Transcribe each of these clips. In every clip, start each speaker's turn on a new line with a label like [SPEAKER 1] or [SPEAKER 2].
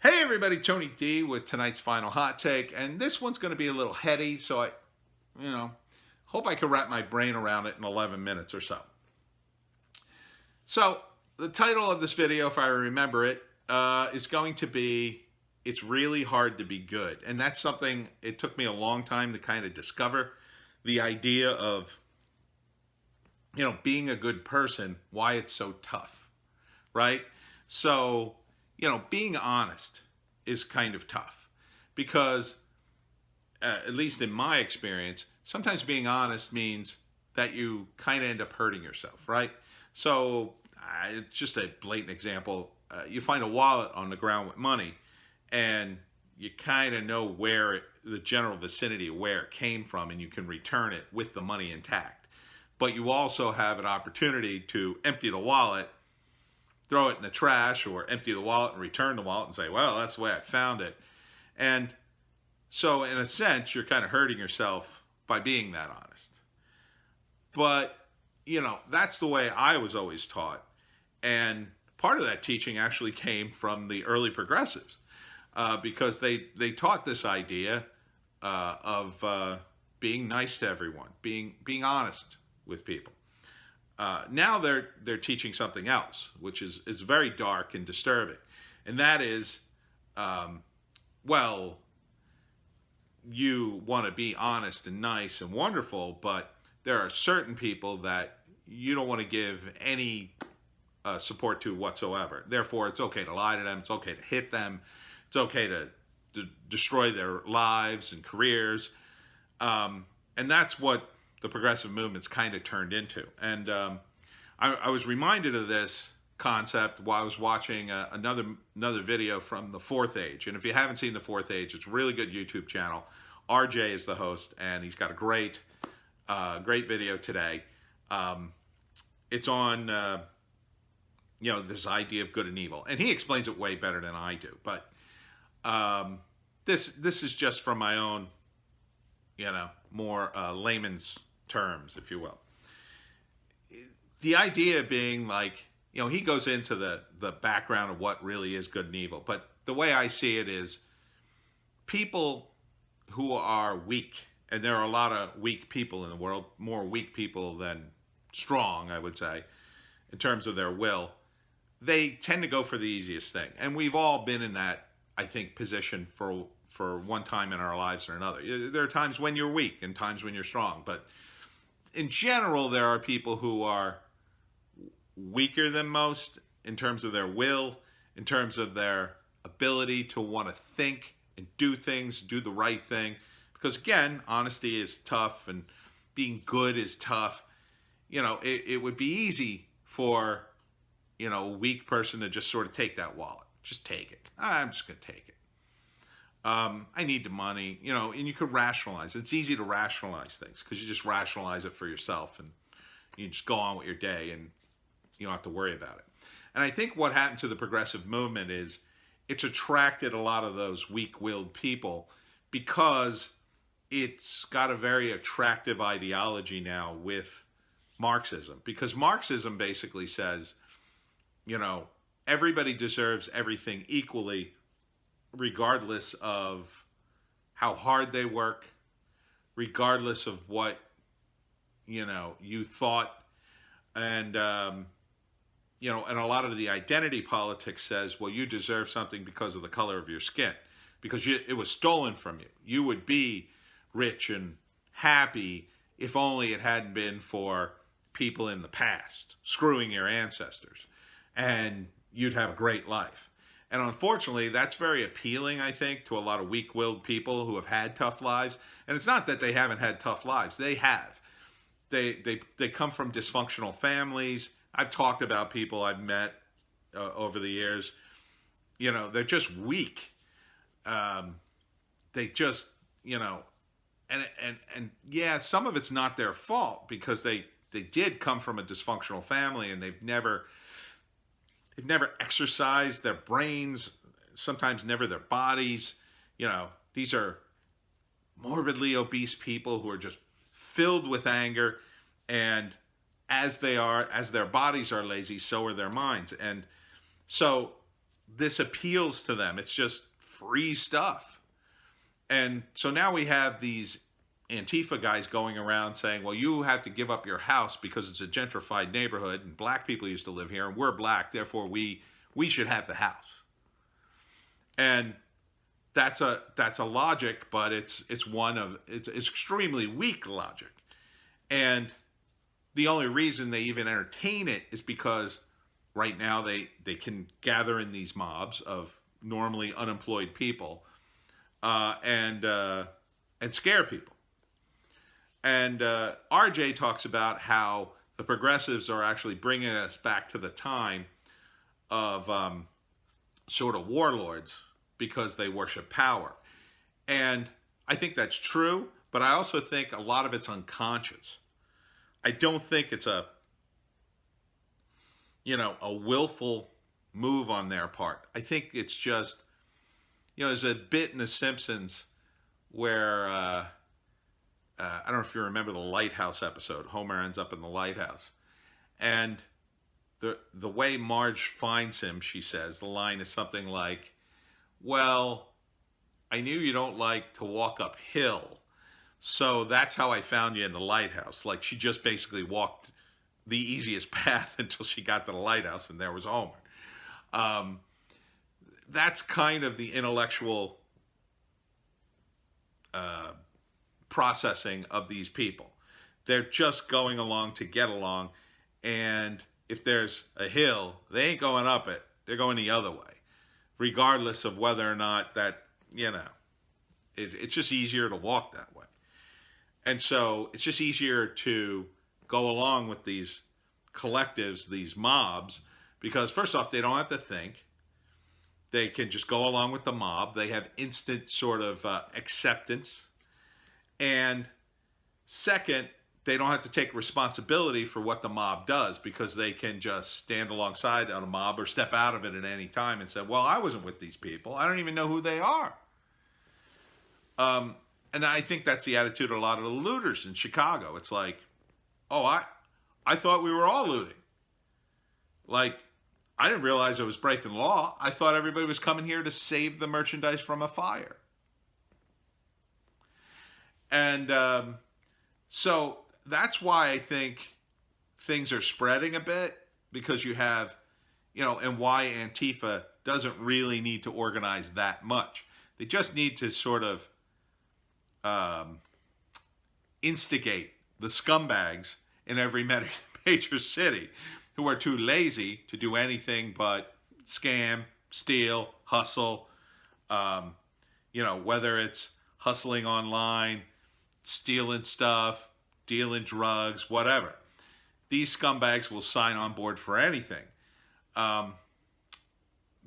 [SPEAKER 1] Hey everybody, Tony D with tonight's final hot take, and this one's going to be a little heady, so you know, hope I can wrap my brain around it in 11 minutes or so. So, the title of this video, if I remember it, is going to be "It's Really Hard to Be Good," and that's something it took me a long time to kind of discover the idea of being a good person, why it's so tough, right? So, being honest is kind of tough because, at least in my experience, sometimes being honest means that you kind of end up hurting yourself, right? So, it's just a blatant example. You find a wallet on the ground with money, and you kind of know the general vicinity of where it came from, and you can return it with the money intact. But you also have an opportunity to empty the wallet, throw it in the trash, or empty the wallet and return the wallet and say, well, that's the way I found it. And so, in a sense, you're kind of hurting yourself by being that honest. But, that's the way I was always taught. And part of that teaching actually came from the early progressives because they taught this idea of being nice to everyone, being honest with people. Now they're teaching something else, which is very dark and disturbing, and that is, well, you want to be honest and nice and wonderful, but there are certain people that you don't want to give any support to whatsoever. Therefore, it's okay to lie to them. It's okay to hit them. It's okay to destroy their lives and careers. And that's what the progressive movement's kind of turned into. And I was reminded of this concept while I was watching another video from the Fourth Age. And if you haven't seen the Fourth Age, it's a really good YouTube channel. RJ is the host, and he's got a great video today. It's on this idea of good and evil, and he explains it way better than I do. But this is just from my own, more layman's terms, if you will. The idea being like, he goes into the background of what really is good and evil. But the way I see it is people who are weak, and there are a lot of weak people in the world, more weak people than strong, I would say, in terms of their will, they tend to go for the easiest thing. And we've all been in that, I think, position for one time in our lives or another. There are times when you're weak and times when you're strong, but in general, there are people who are weaker than most in terms of their will, in terms of their ability to want to think and do things, do the right thing. Because again, honesty is tough and being good is tough. It would be easy for, a weak person to just sort of take that wallet. Just take it. I'm just going to take it. I need the money, and you could rationalize. It's easy to rationalize things because you just rationalize it for yourself and you just go on with your day and you don't have to worry about it. And I think what happened to the progressive movement is it's attracted a lot of those weak-willed people because it's got a very attractive ideology now with Marxism. Because Marxism basically says, everybody deserves everything equally, regardless of how hard they work, regardless of what, you thought. And, and a lot of the identity politics says, well, you deserve something because of the color of your skin, because it was stolen from you. You would be rich and happy if only it hadn't been for people in the past screwing your ancestors, and you'd have a great life. And unfortunately, that's very appealing, I think, to a lot of weak-willed people who have had tough lives. And it's not that they haven't had tough lives. They have. They come from dysfunctional families. I've talked about people I've met over the years. They're just weak. They just, and yeah, some of it's not their fault because they did come from a dysfunctional family and they've never exercised their brains, sometimes never their bodies. These are morbidly obese people who are just filled with anger, and as their bodies are lazy, so are their minds. And so this appeals to them. It's just free stuff. And so now we have these Antifa guys going around saying, well, you have to give up your house because it's a gentrified neighborhood and black people used to live here and we're black, therefore we should have the house. And that's a logic, but it's extremely weak logic. And the only reason they even entertain it is because right now they can gather in these mobs of normally unemployed people and scare people. And RJ talks about how the progressives are actually bringing us back to the time of sort of warlords because they worship power. And I think that's true, but I also think a lot of it's unconscious. I don't think it's a willful move on their part. I think it's just, there's a bit in The Simpsons where, I don't know if you remember the lighthouse episode. Homer ends up in the lighthouse. And the way Marge finds him, she says, the line is something like, well, I knew you don't like to walk uphill, so that's how I found you in the lighthouse. Like, she just basically walked the easiest path until she got to the lighthouse, and there was Homer. That's kind of the intellectual processing of these people. They're just going along to get along, and if there's a hill, they ain't going up it. They're going the other way, regardless of whether or not that, it's just easier to walk that way. And so it's just easier to go along with these collectives, these mobs, because first off, they don't have to think. They can just go along with the mob. They have instant sort of acceptance. And second, they don't have to take responsibility for what the mob does because they can just stand alongside on a mob or step out of it at any time and say, well, I wasn't with these people. I don't even know who they are. And I think that's the attitude of a lot of the looters in Chicago. It's like, oh, I thought we were all looting. Like, I didn't realize I was breaking law. I thought everybody was coming here to save the merchandise from a fire. And so that's why I think things are spreading a bit, because you have, and why Antifa doesn't really need to organize that much. They just need to sort of instigate the scumbags in every major city who are too lazy to do anything but scam, steal, hustle, whether it's hustling online, stealing stuff, dealing drugs, whatever. These scumbags will sign on board for anything.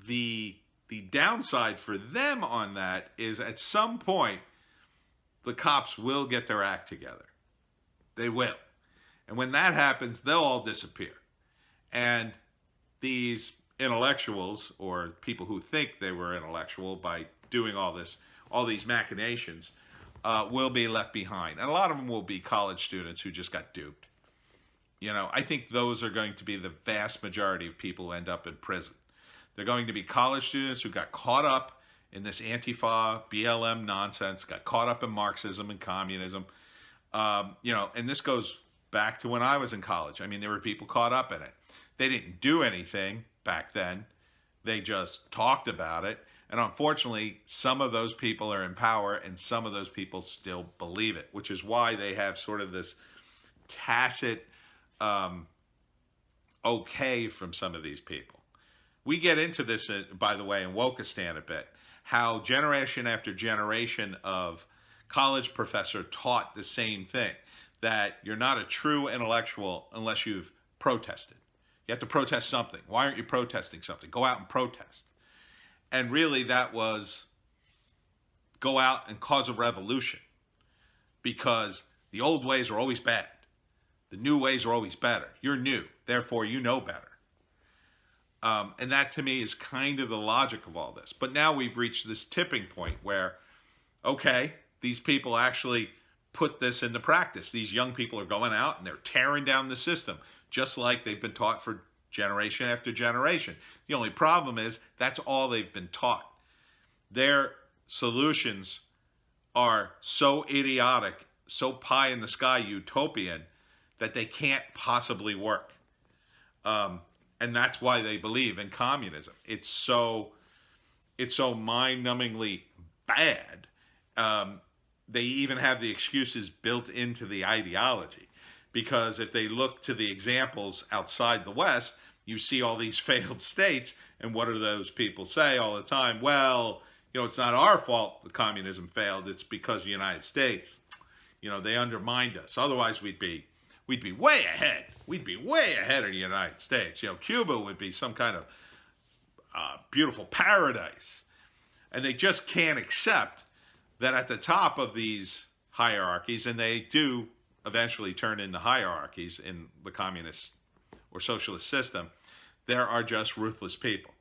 [SPEAKER 1] The downside for them on that is at some point, the cops will get their act together. They will. And when that happens, they'll all disappear. And these intellectuals, or people who think they were intellectual by doing all these machinations, will be left behind. And a lot of them will be college students who just got duped. I think those are going to be the vast majority of people who end up in prison. They're going to be college students who got caught up in this Antifa, BLM nonsense, got caught up in Marxism and communism. And this goes back to when I was in college. I mean, there were people caught up in it. They didn't do anything back then. They just talked about it. And unfortunately, some of those people are in power and some of those people still believe it, which is why they have sort of this tacit okay from some of these people. We get into this, by the way, in Wokistan a bit, how generation after generation of college professor taught the same thing, that you're not a true intellectual unless you've protested. You have to protest something. Why aren't you protesting something? Go out and protest. And really that was go out and cause a revolution, because the old ways are always bad. The new ways are always better. You're new, therefore you know better. And that to me is kind of the logic of all this. But now we've reached this tipping point where, okay, these people actually put this into practice. These young people are going out and they're tearing down the system, just like they've been taught for generation after generation. The only problem is that's all they've been taught. Their solutions are so idiotic, so pie in the sky utopian that they can't possibly work. And that's why they believe in communism. It's so mind-numbingly bad. They even have the excuses built into the ideology, because if they look to the examples outside the West, you see all these failed states, and what do those people say all the time? Well, it's not our fault the communism failed. It's because of the United States. They undermined us. Otherwise, we'd be way ahead. We'd be way ahead of the United States. Cuba would be some kind of beautiful paradise. And they just can't accept that at the top of these hierarchies, and they do eventually turn into hierarchies in the communist or socialist system, there are just ruthless people.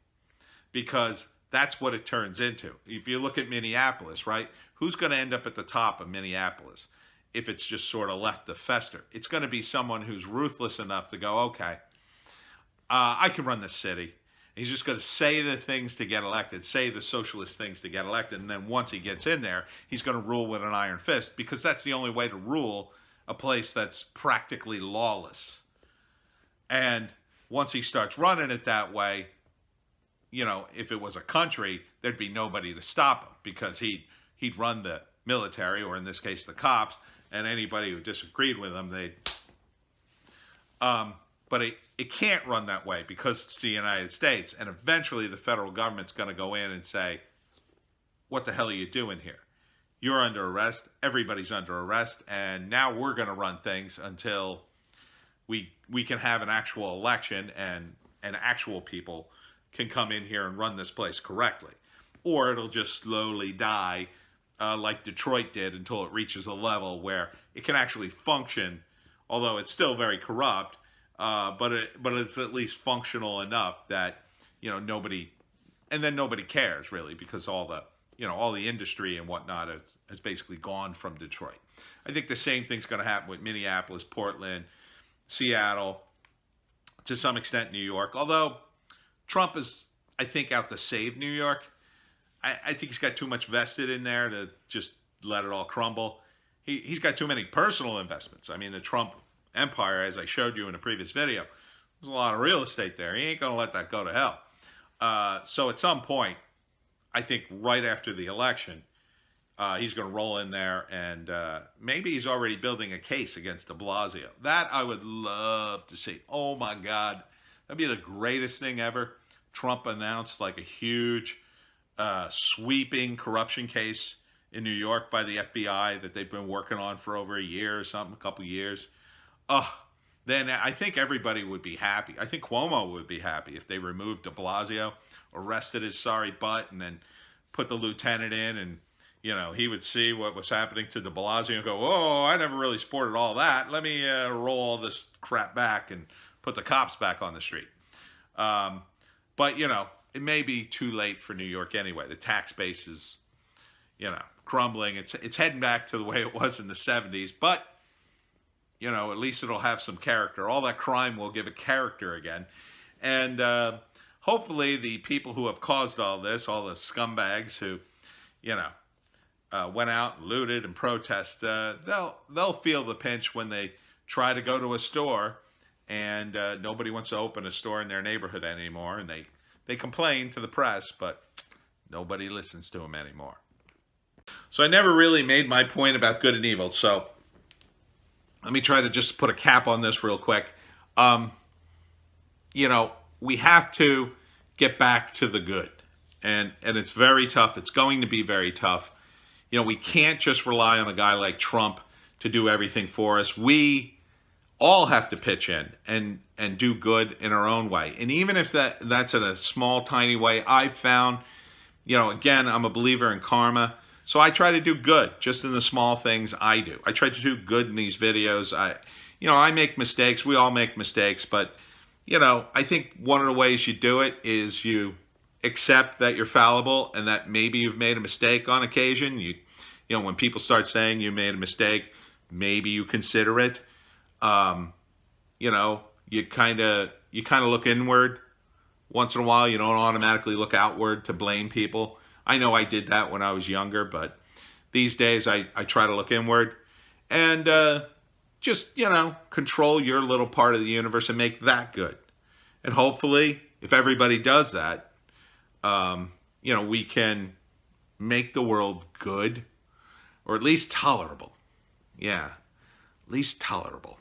[SPEAKER 1] Because that's what it turns into. If you look at Minneapolis, right? Who's going to end up at the top of Minneapolis if it's just sort of left to fester? It's going to be someone who's ruthless enough to go, okay, I can run this city. He's just going to say the things to get elected, say the socialist things to get elected, and then once he gets in there, he's going to rule with an iron fist, because that's the only way to rule a place that's practically lawless. And once he starts running it that way, if it was a country, there'd be nobody to stop him, because he'd run the military, or in this case the cops, and anybody who disagreed with him, they'd... But it can't run that way because it's the United States, and eventually the federal government's going to go in and say, what the hell are you doing here? You're under arrest, everybody's under arrest, and now we're going to run things until we can have an actual election and actual people can come in here and run this place correctly. Or it'll just slowly die like Detroit did until it reaches a level where it can actually function, although it's still very corrupt, but it's at least functional enough that nobody cares really, because all the industry and whatnot has basically gone from Detroit. I think the same thing's going to happen with Minneapolis, Portland, Seattle, to some extent New York, although Trump is, I think, out to save New York. I think he's got too much vested in there to just let it all crumble. He's got too many personal investments. I mean, the Trump empire, as I showed you in a previous video, there's a lot of real estate there. He ain't going to let that go to hell. So at some point, I think right after the election, he's going to roll in there, and maybe he's already building a case against de Blasio. That I would love to see. Oh my God. That'd be the greatest thing ever. Trump announced like a huge sweeping corruption case in New York by the FBI that they've been working on for over a year or something, a couple years. Then I think everybody would be happy. I think Cuomo would be happy if they removed de Blasio, arrested his sorry butt, and then put the lieutenant in, and he would see what was happening to de Blasio and go, oh, I never really supported all that. Let me roll all this crap back and put the cops back on the street. But, it may be too late for New York anyway. The tax base is, crumbling. It's heading back to the way it was in the 70s. But, at least it'll have some character. All that crime will give it character again. And hopefully the people who have caused all this, all the scumbags who, went out and looted and protest, they'll feel the pinch when they try to go to a store and nobody wants to open a store in their neighborhood anymore, and they complain to the press, but nobody listens to them anymore. So I never really made my point about good and evil, so let me try to just put a cap on this real quick. We have to get back to the good, and it's very tough. It's going to be very tough. We can't just rely on a guy like Trump to do everything for us. We all have to pitch in and do good in our own way. And even if that's in a small, tiny way, I've found, again, I'm a believer in karma. So I try to do good just in the small things I do. I try to do good in these videos. I make mistakes. We all make mistakes. But, I think one of the ways you do it is you accept that you're fallible and that maybe you've made a mistake on occasion. When people start saying you made a mistake, maybe you consider it. you kind of look inward once in a while. You don't automatically look outward to blame people. I know I did that when I was younger, but these days I try to look inward and just, control your little part of the universe and make that good. And hopefully, if everybody does that, we can make the world good or at least tolerable. Yeah, at least tolerable.